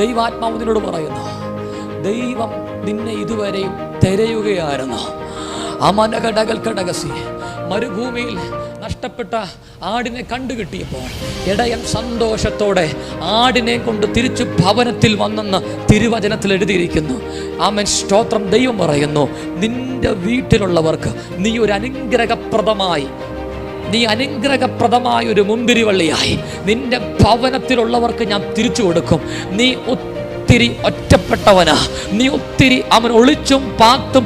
ദൈവാത്മാവ് നിന്നോട് പറയുന്നു, ദൈവം നിന്നെ ഇതുവരെയും തിരയുകയായിരുന്നു. അമനഘടകൽഘടകസി മരുഭൂമിയിൽ നഷ്ടപ്പെട്ട ആടിനെ കണ്ടുകിട്ടിയപ്പോൾ ഇടയൻ സന്തോഷത്തോടെ ആടിനെ കൊണ്ട് തിരിച്ചു ഭവനത്തിൽ വന്നെന്ന് തിരുവചനത്തിൽ എഴുതിയിരിക്കുന്നു. ആമേൻ, സ്തോത്രം. ദൈവം പറയുന്നു, നിന്റെ വീട്ടിലുള്ളവർക്ക് നീ അനുഗ്രഹപ്രദമായ ഒരു മുന്തിരിവള്ളിയായി നിന്റെ ഭവനത്തിലുള്ളവർക്ക് ഞാൻ തിരിച്ചു കൊടുക്കും. നീ ഒത്തിരി ഒറ്റപ്പെട്ടവനാ, നീ ഒത്തിരി അവൻ ഒളിച്ചും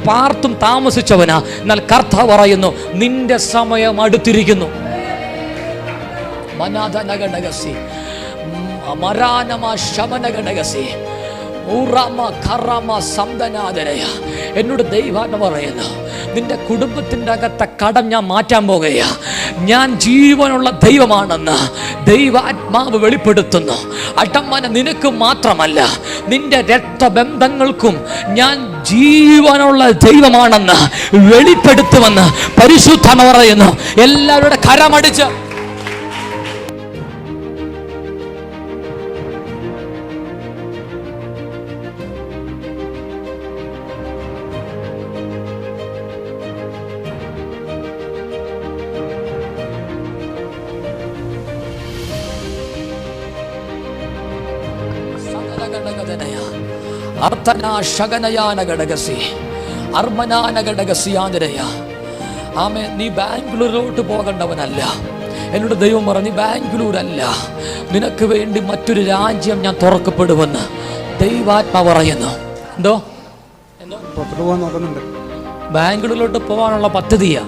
പാർത്തും താമസിച്ചവനാ. എന്നാൽ കർത്താവ് പറയുന്നു, നിന്റെ സമയം അടുത്തിരിക്കുന്നു. മനാദനഗണഗസി മരാനമ ശമനഗണഗസി എന്നോട് ദൈവാത്മാവ് പറയുന്നു, നിന്റെ കുടുംബത്തിൻ്റെ അകത്തെ കടം ഞാൻ മാറ്റാൻ പോകുകയാ. ഞാൻ ജീവനുള്ള ദൈവമാണെന്ന് ദൈവാത്മാവ് വെളിപ്പെടുത്തുന്നു. അടമന നിനക്ക് മാത്രമല്ല, നിന്റെ രക്തബന്ധങ്ങൾക്കും ഞാൻ ജീവനുള്ള ദൈവമാണെന്ന് വെളിപ്പെടുത്തുമെന്ന് പരിശുദ്ധമാ പറയുന്നു. എല്ലാവരുടെ കരമടിച്ച് നീ ബാംഗ്ലൂരിലോട്ട് പോകേണ്ടവനല്ല. എന്നോട് ദൈവം പറഞ്ഞു, ബാംഗ്ലൂരല്ല, നിനക്ക് വേണ്ടി മറ്റൊരു രാജ്യം ഞാൻ തുറക്കപ്പെടുമെന്ന് ദൈവാത്മാവ് പറയുന്നു. എന്തോ ബാംഗ്ലൂരിലോട്ട് പോകാനുള്ള പദ്ധതിയാ.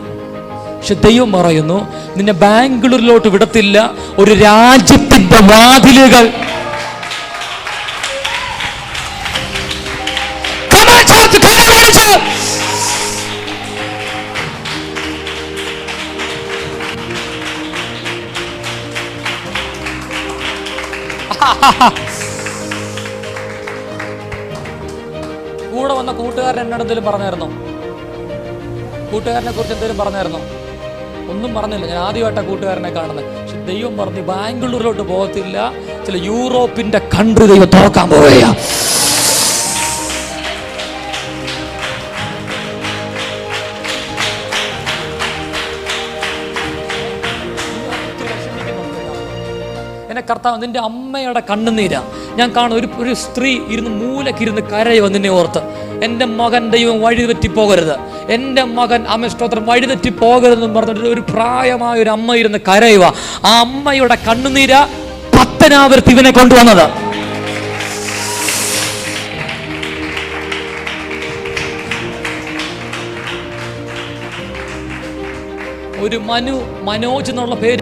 പക്ഷെ ദൈവം പറയുന്നു, നിന്നെ ബാംഗ്ലൂരിലോട്ട് വിടത്തില്ല. ഒരു രാജ്യത്തിന്റെ വാതിലുകൾ കൂടെ വന്ന കൂട്ടുകാരൻ എന്നോട് എന്തെങ്കിലും പറഞ്ഞായിരുന്നോ? കൂട്ടുകാരനെ കുറിച്ച് എന്തെങ്കിലും പറഞ്ഞായിരുന്നോ? ഒന്നും പറഞ്ഞില്ല. ഞാൻ ആദ്യമായിട്ടാണ് കൂട്ടുകാരനെ കാണുന്നത്. പക്ഷെ ദൈവം പറഞ്ഞു, ബാംഗ്ലൂരിലോട്ട് പോകത്തില്ല, ചില യൂറോപ്പിന്റെ കൺട്രി ദൈവം തുറക്കാൻ പോവുകയാ. എന്നെ കർത്താവ്, നിന്റെ അമ്മയുടെ കണ്ണുനീരാ ഞാൻ കാണും. ഒരു സ്ത്രീ മൂലക്കിരുന്ന് കരയുക നിന്നെ ഓർത്ത്. എൻ്റെ മകൻ ദൈവം വഴിതെറ്റിപ്പോകരുത്, എൻ്റെ മകൻ സ്തോത്രം വഴിതെറ്റിപ്പോകരുതെന്ന് പറഞ്ഞിട്ട് ഒരു പ്രായമായ ഒരു അമ്മ ഇരുന്ന് കരയുക. ആ അമ്മയുടെ കണ്ണുനീരാ പത്തനാവൃത്തി ഇവനെ കൊണ്ടുവന്നത്. ഒരു മനോജ് എന്നുള്ള പേര്